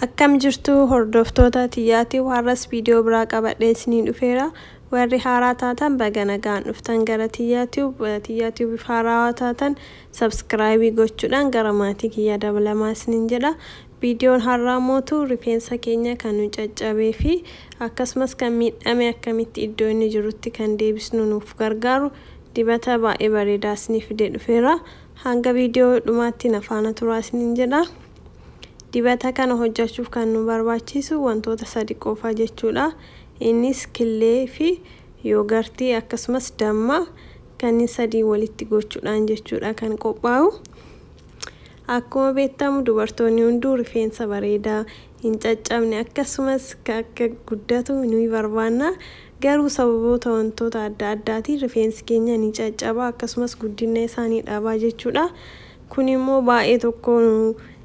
Akkam jirtu hordoftoota tiyyaati warras viidiyoo biraa qabadhee isiniin dhufeera. Warri haaraa taatan baga nagaan dhuftan gara tiyyaati bifa haaraa taatan subscribe gochuudhaan gara maatii kiyya dabalamaa isiniin jedha. Viidiyoon har'aa mootu rifeensa keenya kan nu caccabee fi akkasumas kan miidhame akkamitti iddoo inni jirutti kan deebisnu nuuf gargaaru dibata baay'ee bareedaa isiniif fidee dhufeera. Hanga viidiyoo dhumaatti na faana turaa isiniin jedha. Dibata kana hojjechuuf kan nu barbaachisu wantoota sadii qofa jechuudha. Innis killee fi yoogartii akkasumas damma kan sadii walitti gochuudhaan jechuudha kan qophaa'u. Akkuma beekamu dubartoonni hunduu rifeensa bareedaa hin caccabne akkasumas akka guddatu nu barbaanna. Garuu sababoota wantoota adda addaatiin rifeensi keenya ni caccaba akkasumas guddina isaanii dhabaa jechuudha. Kun immoo baay'ee tokko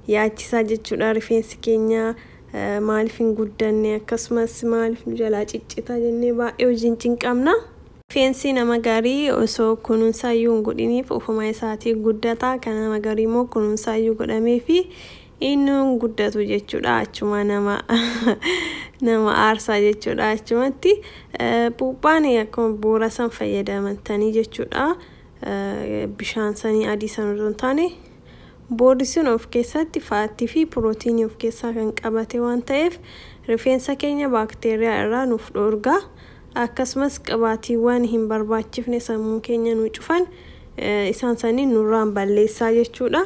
yaachisaa jechuudha. Rifeensi keenya maaliif hin guddanne akkasumas maaliif jalaa ciccita jennee baay'ee hojiin cinqamna. Rifeensi nama gaarii osoo kunuunsaayyuu hin godhiniif ofuma isaatii guddata. Kan nama gaarii immoo kunuunsaayyuu godhamee fi inni hin guddatu jechuudha. Achuma nama aarsaa jechuudha. Achumatti puuphaan akkuma boora san fayyadamtanii jechuudha. Bishaan sanii adii san osoo hin taane boorri sun of keessatti faatii fi pirootiinii of keessaa kan qabate waan ta'eef rifeensa keenya baakteeriyaa irraa nuuf dhoorga. Akkasumas qabaatiiwwan hin barbaachifne sammuu keenya nu cufan isaan sanii nurraan balleessaa jechuudha.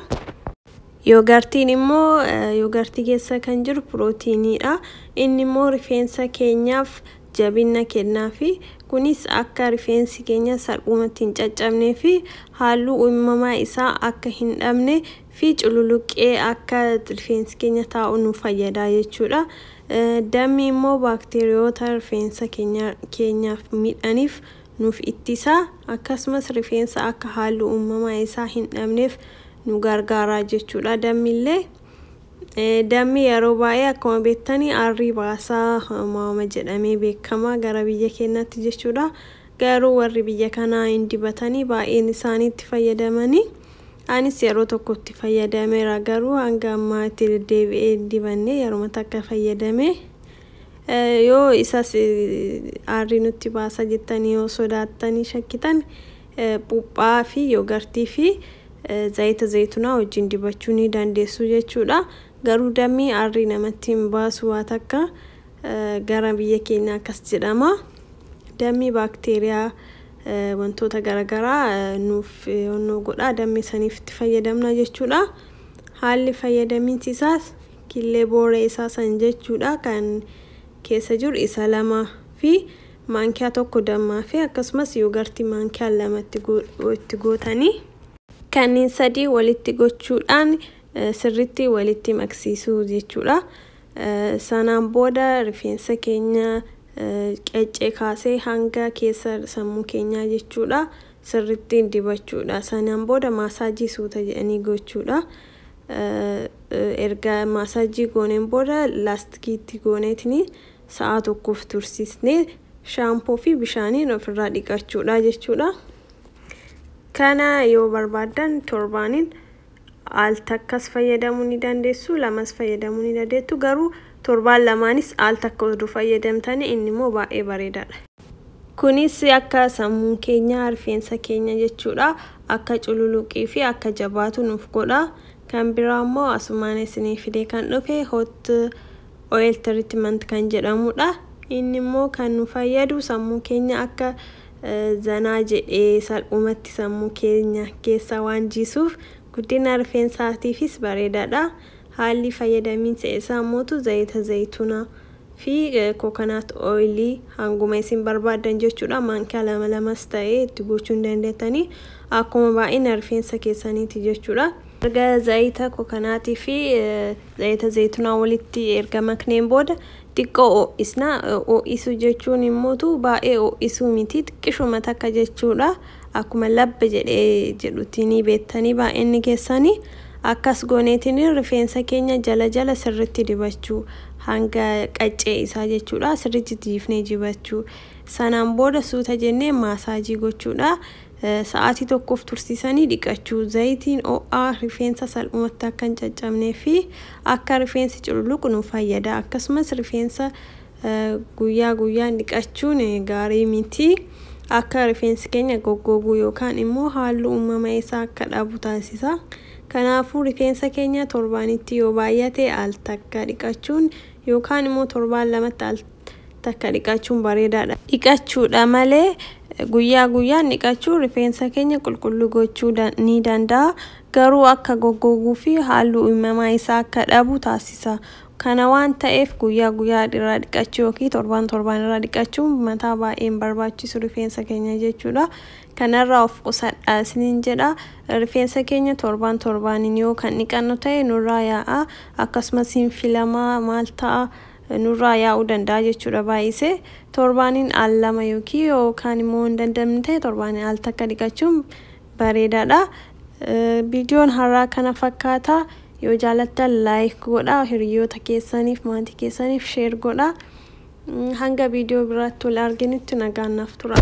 Yoogartiin immoo yoogartii keessa kan jiru pirootiiniidha. Inni immoo rifeensa keenyaaf jabina kennaa fi kunis akka rifeensi keenya salphumatti hin caccabnee fi halluu uumamaa isaa akka hin dhabne fi cululuqee akka rifeensi keenya taa'u nu fayyada jechuudha. Dammi immoo baakteeriyoota rifeensa keenyaaf miidhaniif nuuf ittisa. Akkasumas rifeensa akka halluu uumamaa isaa hin dhabneef nu gargaara jechuudha. Dammi yeroo baay'ee akkuma beektanii aarrii baasaa maama jedhamee beekama gara biyya keenyaatti jechuudha. Garuu warri biyya kanaa hin dibatanii baay'een isaanii itti fayyadamanii. Anis yeroo tokkotti fayyadameera garuu hanga ammaatti deebi'ee dibanne yeroo takka fayyadame. Yoo isas aarrii nutti baasa jettanii yoo sodaattanii shakkitan puuphaa fi yoogartii fi zayita zaytunaa wajjin dibachuu ni dandeessu jechuudha. Garuu dammi aarrii namatti hin baasu waa takka gara biyya keenya akkas jedhama. Dammi baakteeriyaa wantoota garagaraa nuuf godha. Dammi saniif itti fayyadamna jechuudha. Haalli fayyadaminsi isaas killee boora isaa san jechuudha. Kan keessa jiru isa lama fi maankiyaa tokko dammaa fi akkasumas yoogartii maankiyaa lamatti itti gootanii kanneen sadii walitti gochuudhaan sirriitti walitti maksiisuu jechuudha. Sanaan booda rifeensa keenya qaccee kaasee hanga keessa sammuu keenyaa jechuudha sirriitti dibachuudha. Sanaan booda maasaajii suuta jedhanii gochuudha. Erga maasaajii gooneen booda laastikiitti gooneetini sa'a tokkoof tursiisnee shaampoo fi bishaaniin ofirraa dhiqachuudha jechuudha. Kana yoo barbaadan torbaaniin al takkas fayyadamuu ni dandeessu, lamas fayyadamuu ni dandeettu. Garuu torbaan lamaanis al takka oduu fayyadamtanii inni immoo baay'ee bareedaadha. Kunis akka sammuu keenya rifeensa keenya jechuudha akka cululuqii fi akka jabaatu nuuf godha. Kan biraa immoo asumaan isinii fidee kan dhufe hot oil treatment kan jedhamudha. Inni immoo kan nu fayyadu sammuu keenya akka zanaa jedhee salphumatti sammuu keenya keessa waan jiisuuf guddina rifeensaatiifis bareedaadha. Haalli fayyadaminsa isaa mootu zayita zaytunaa fi coconut oil hanguma isin barbaadan jechuudha. Maankiyaa lama lamas ta'ee itti gochuu dandeettanii akkuma baay'ina rifeensa keessaniiti jechuudha. Erga zayita coconut fi zayita zaytunaa walitti erga makneen booda xiqqoo ho'isuu jechuun immoo baay'ee ho'isuu miti xiqqishuma takka jechuudha. Akkuma labba jedhutti ni beektanii baay'inni keessanii akkas gooneetiin rifeensa keenya jala sirriitti dibachuu hanga qaccee isaa jechuudha. Sirriitti dibnee dibachuu. Sanaan booda suuta jennee maasaajii gochuudha. sa'aatii tokkoof tursiisanii dhiqachuu. Zayitiin ho'aa rifeensa salphumatti akka hin caccabnee fi akka rifeensi cululuqu nu fayyada. Akkasumas rifeensa guyyaa guyyaan dhiqachuun gaarii miti. Akka rifeensi keenya goggoguu yookaan immoo halluu uumama isaa akka dhabu taasisa. Kanaafuu rifeensa keenya torbaanitti yoo baay'ate al takka dhiqachuun yookaan immoo torbaan lamatti al takka dhiqachuun bareedaadha. Dhiqachuudha malee guyyaa guyyaan dhiqachuun rifeensa keenya qulqulluu gochuu ni danda'a. Garuu akka goggoguu fi halluu uumama isaa akka dhabu taasisa. Kana waan ta'eef guyyaa guyyaa irraa dhiqachuu yookiin torbaan irraa dhiqachuun mataa baay'een barbaachisu rifeensa keenya jechuudha. Kanarraa of qusadhaa isiniin jedha. Rifeensa keenya torbaan yoo kan dhiqannu ta'e nurraa yaa'a. Akkasumas hin filamaa maal ta'a nurraa yaa'uu danda'a jechuudha baay'isee. Torbaaniin al lama yookaan immoo hin dandamne ta'e torbaaniin al takka dhiqachuun bareedaadha. Viidiyoon har'aa kana fakkaata. Yoo jaalattan like godhaa, hiriyoota keessaniif maatii keessaniif share godhaa. Hanga viidiyoo biraatti wal arginutti nagaan naaf tura.